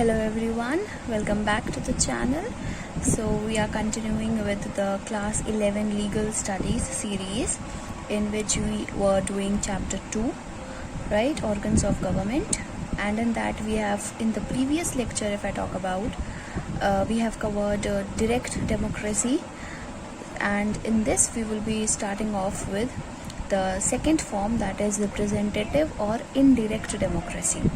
Hello everyone, welcome back to the channel. So we are continuing with the class 11 legal studies series, in which we were doing chapter 2, right, organs of government. And in that we have, in the previous lecture, if I talk about, we have covered direct democracy, and in this we will be starting off with the second form, that is representative or indirect democracy.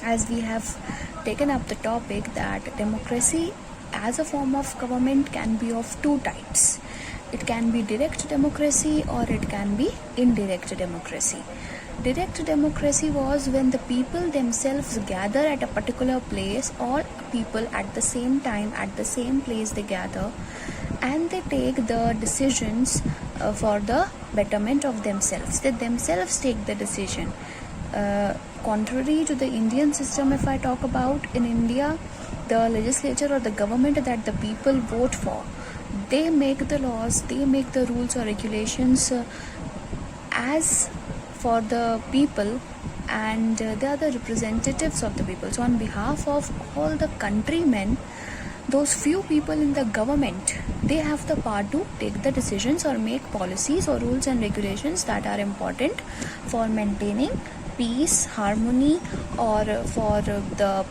As we have taken up the topic that democracy as a form of government can be of two types. It can be direct democracy or it can be indirect democracy. Direct democracy was when the people themselves gather at a particular place, all people at the same time, at the same place they gather, and they take the decisions for the betterment of themselves. They themselves take the decision. Contrary to the Indian system, if I talk about, in India, the legislature or the government that the people vote for, they make the laws, they make the rules or regulations as for the people, and they are the representatives of the people. So on behalf of all the countrymen, those few people in the government, they have the power to take the decisions or make policies or rules and regulations that are important for maintaining peace, harmony, or for the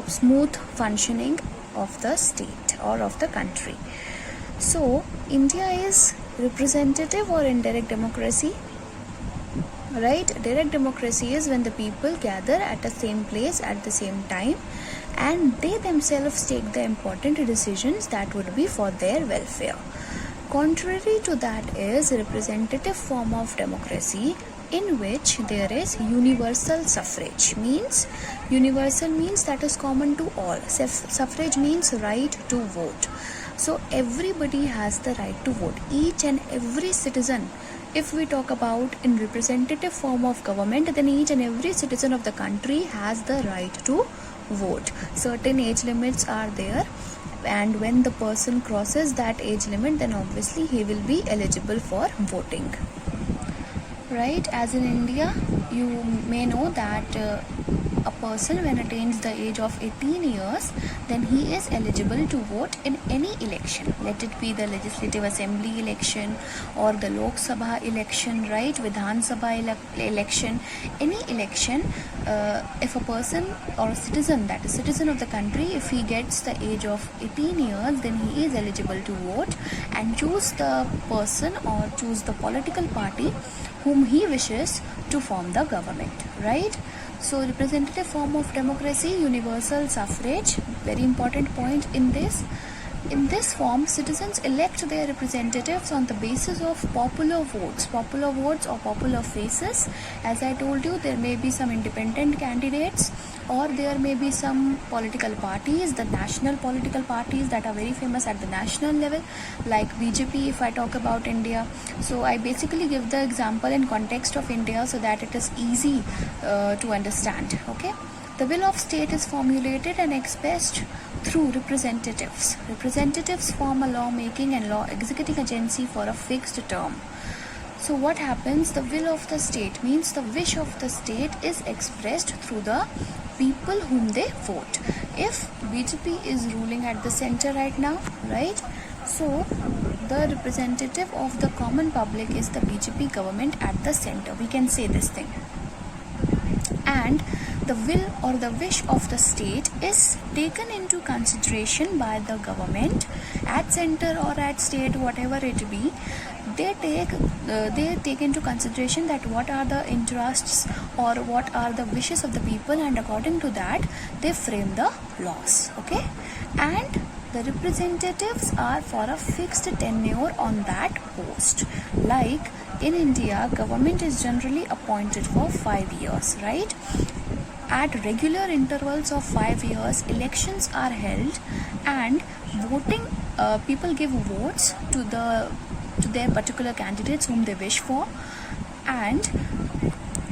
smooth functioning of the state or of the country. So India is representative or indirect democracy, right? Direct democracy is when the people gather at the same place at the same time, and they themselves take the important decisions that would be for their welfare. Contrary to that is representative form of democracy, in which there is universal suffrage. Universal means that is common to all. Suffrage means right to vote. So everybody has the right to vote. Each and every citizen, if we talk about in representative form of government, then each and every citizen of the country has the right to vote. Certain age limits are there, and when the person crosses that age limit, then obviously he will be eligible for voting. Right, as in India, you may know that a person, when attains the age of 18 years, then he is eligible to vote in any election. Let it be the Legislative Assembly election or the Lok Sabha election, right, Vidhan Sabha election, any election. If a person or a citizen, that is citizen of the country, if he gets the age of 18 years, then he is eligible to vote and choose the person or choose the political party whom he wishes to form the government, right? So representative form of democracy, universal suffrage, very important point in this. In this form, citizens elect their representatives on the basis of popular votes or popular faces. As I told you, there may be some independent candidates, or there may be some political parties, the national political parties that are very famous at the national level, like BJP if I talk about India. So I basically give the example in context of India so that it is easy to understand, okay? The will of state is formulated and expressed through representatives. Representatives form a law-making and law-executing agency for a fixed term. So what happens? The will of the state means the wish of the state is expressed through the people whom they vote. If BJP is ruling at the center right now, right? So the representative of the common public is the BJP government at the center. We can say this thing. And the will or the wish of the state is taken into consideration by the government at center or at state, whatever it be. They take into consideration that what are the interests or what are the wishes of the people, and according to that they frame the laws, okay? And the representatives are for a fixed tenure on that post. Like in India, government is generally appointed for 5 years, right? At regular intervals of 5 years, elections are held, and voting, people give votes to their particular candidates whom they wish for, and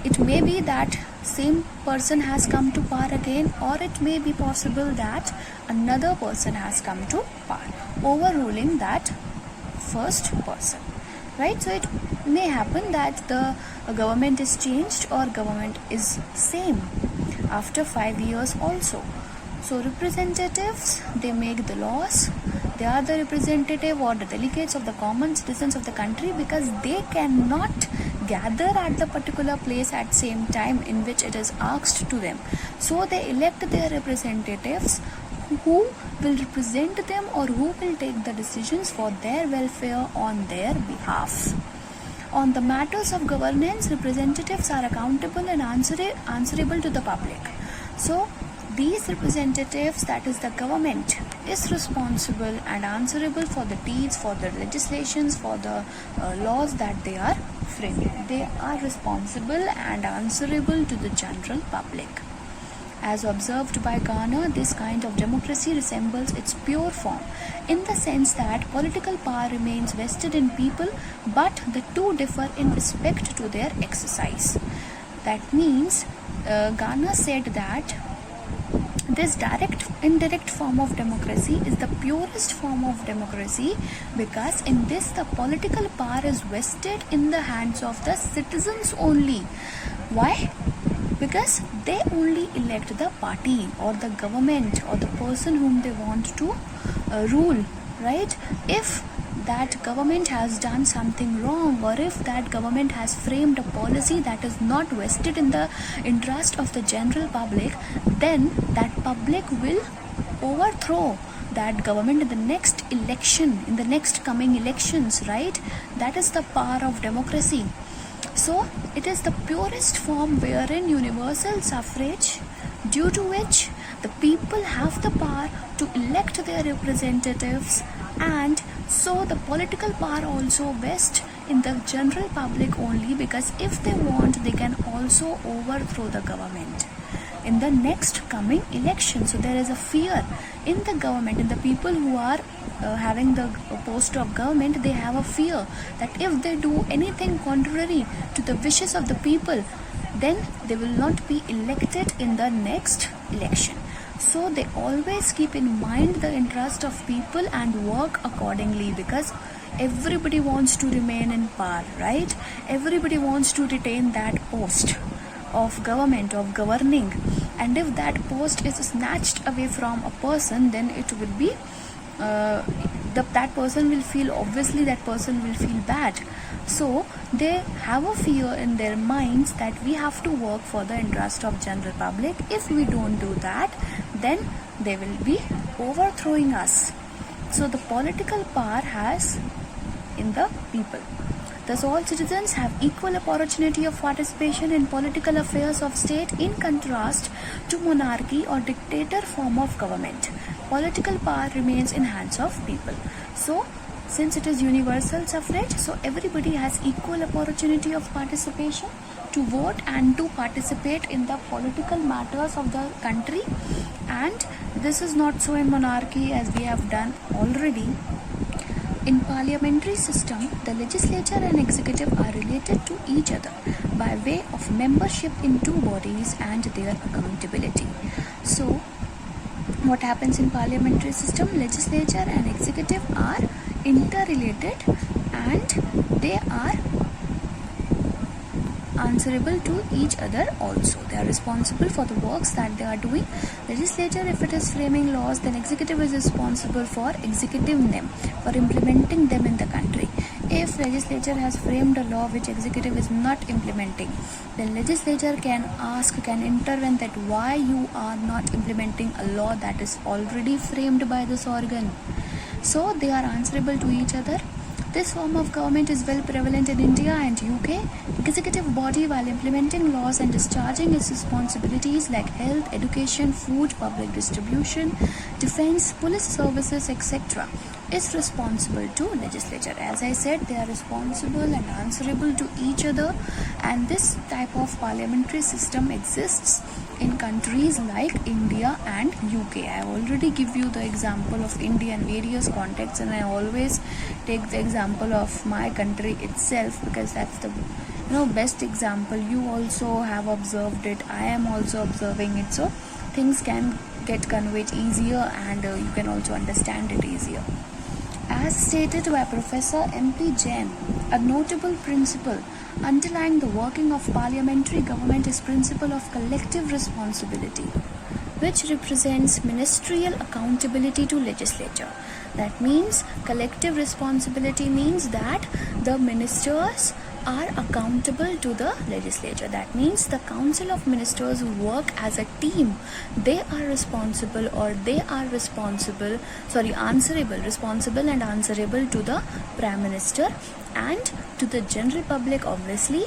it may be that same person has come to power again, or it may be possible that another person has come to power, overruling that first person, right? So it may happen that the government is changed or government is same after 5 years also. So representatives, they make the laws. They are the representative or the delegates of the common citizens of the country, because they cannot gather at the particular place at same time in which it is asked to them. So they elect their representatives who will represent them or who will take the decisions for their welfare on their behalf. On the matters of governance, representatives are accountable and answerable to the public. So these representatives, that is the government, is responsible and answerable for the deeds, for the legislations, for the laws that they are framing. They are responsible and answerable to the general public. As observed by Garner, this kind of democracy resembles its pure form, in the sense that political power remains vested in people, but the two differ in respect to their exercise. That means Garner said that this indirect form of democracy is the purest form of democracy, because in this the political power is vested in the hands of the citizens only. Why? Because they only elect the party or the government or the person whom they want to rule, right? If that government has done something wrong, or if that government has framed a policy that is not vested in the interest of the general public, then that public will overthrow that government in the next election, in the next coming elections, right? That is the power of democracy. So it is the purest form wherein universal suffrage, due to which the people have the power to elect their representatives, and so the political power also vests in the general public only, because if they want, they can also overthrow the government in the next coming election. So there is a fear in the government, in the people who are having the post of government. They have a fear that if they do anything contrary to the wishes of the people, then they will not be elected in the next election. So they always keep in mind the interest of people and work accordingly, because everybody wants to remain in power, right? Everybody wants to retain that post of government, of governing, and if that post is snatched away from a person, then it will be that person will feel, obviously that person will feel bad. So they have a fear in their minds that we have to work for the interest of general public. If we don't do that, then they will be overthrowing us. So the political power has in the people. Thus all citizens have equal opportunity of participation in political affairs of state, in contrast to monarchy or dictator form of government. Political power remains in hands of people. So since it is universal suffrage, so everybody has equal opportunity of participation to vote and to participate in the political matters of the country. And this is not so in monarchy, as we have done already. In parliamentary system, the legislature and executive are related to each other by way of membership in two bodies and their accountability. So what happens in parliamentary system? Legislature and executive are interrelated and they are answerable to each other also. They are responsible for the works that they are doing. Legislature, if it is framing laws, then executive is responsible for executing them, for implementing them in the country. If legislature has framed a law which executive is not implementing, then legislature can intervene that why you are not implementing a law that is already framed by this organ. So they are answerable to each other. This form of government is well prevalent in India and UK. Executive body, while implementing laws and discharging its responsibilities like health, education, food, public distribution, defense, police services, etc., is responsible to legislature. As I said, they are responsible and answerable to each other, and this type of parliamentary system exists in countries like India and UK. I already give you the example of India in various contexts, and I always take the example of my country itself because that's the best example. You also have observed it, I am also observing it, so things can get conveyed easier and you can also understand it easier. As stated by Professor M.P. Jain, a notable principle underlying the working of parliamentary government is principle of collective responsibility, which represents ministerial accountability to legislature. That means collective responsibility means that the ministers are accountable to the legislature. That means the council of ministers who work as a team, they are responsible and answerable to the prime minister and to the general public, obviously.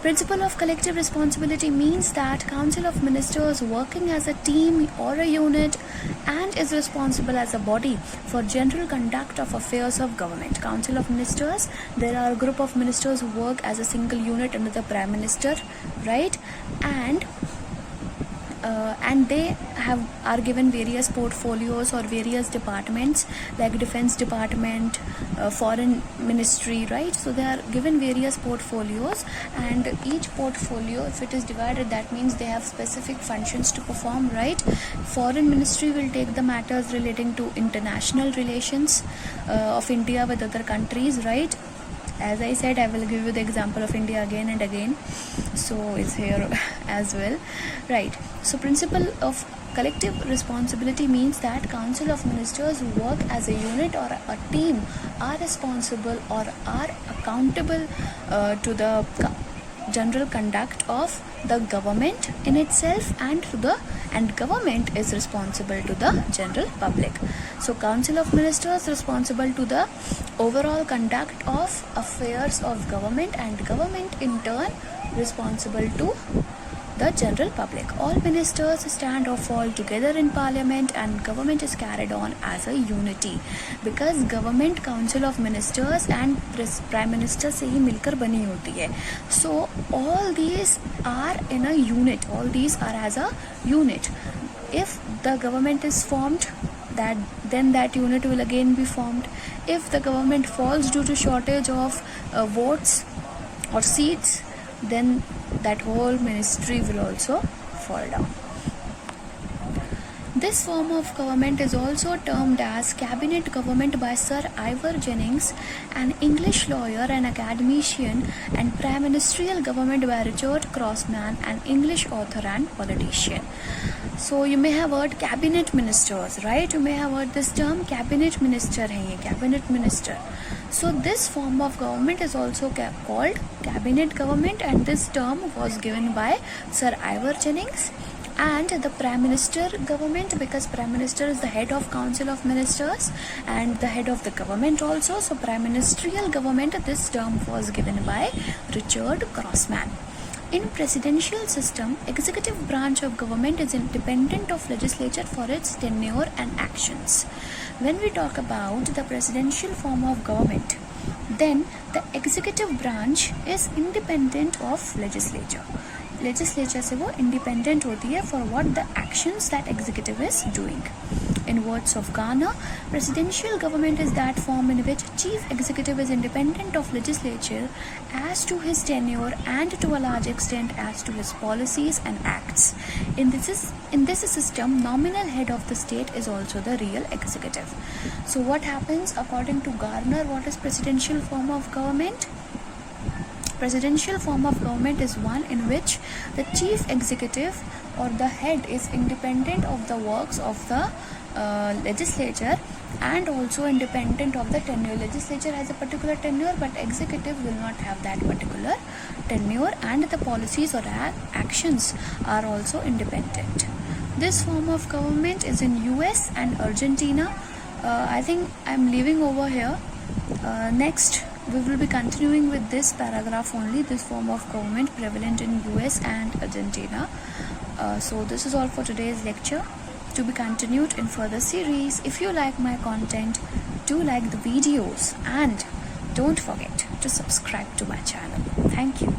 Principle of collective responsibility means that council of ministers working as a team or a unit and is responsible as a body for general conduct of affairs of government. Council of ministers, there are a group of ministers who work as a single unit under the prime minister, right? And they are given various portfolios or various departments like defense department, foreign ministry, right? So they are given various portfolios, and each portfolio, if it is divided, that means they have specific functions to perform, right? Foreign ministry will take the matters relating to international relations of India with other countries, right? As I said, I will give you the example of India again and again, so it's here as well, right? So principle of collective responsibility means that council of ministers who work as a unit or a team are responsible or are accountable to the general conduct of the government in itself, and government is responsible to the general public. So council of ministers responsible to the overall conduct of affairs of government, and government in turn responsible to the general public. All ministers stand or fall together in parliament, and government is carried on as a unity, because government council of ministers and prime minister से ही मिलकर बनी होती है. So all these are in a unit, all these are as a unit. If the government is formed, then that unit will again be formed. If the government falls due to shortage of votes or seats, then that whole ministry will also fall down. This form of government is also termed as cabinet government by Sir Ivor Jennings, an English lawyer and academician, and prime ministerial government by Richard Crossman, an English author and politician. So you may have heard cabinet ministers, right? You may have heard this term, cabinet minister hai ye, cabinet minister. So this form of government is also called cabinet government, and this term was given by Sir Ivor Jennings. And the prime minister government, because prime minister is the head of council of ministers and the head of the government also. So prime ministerial government, this term was given by Richard Crossman. In presidential system, executive branch of government is independent of legislature for its tenure and actions. When we talk about the presidential form of government, then the executive branch is independent of legislature. Legislature से वो independent होती है for what the actions that executive is doing. In words of Garner, presidential government is that form in which chief executive is independent of legislature as to his tenure and to a large extent as to his policies and acts. In this system, nominal head of the state is also the real executive. So what happens according to Garner? What is presidential form of government? Presidential form of government is one in which the chief executive or the head is independent of the works of the legislature and also independent of the tenure. Legislature has a particular tenure, but executive will not have that particular tenure, and the policies or actions are also independent. This form of government is in US and Argentina. I think I'm leaving over here. Next we will be continuing with this paragraph only, this form of government prevalent in US and Argentina. So this is all for today's lecture, to be continued in further series. If you like my content, do like the videos and don't forget to subscribe to my channel. Thank you.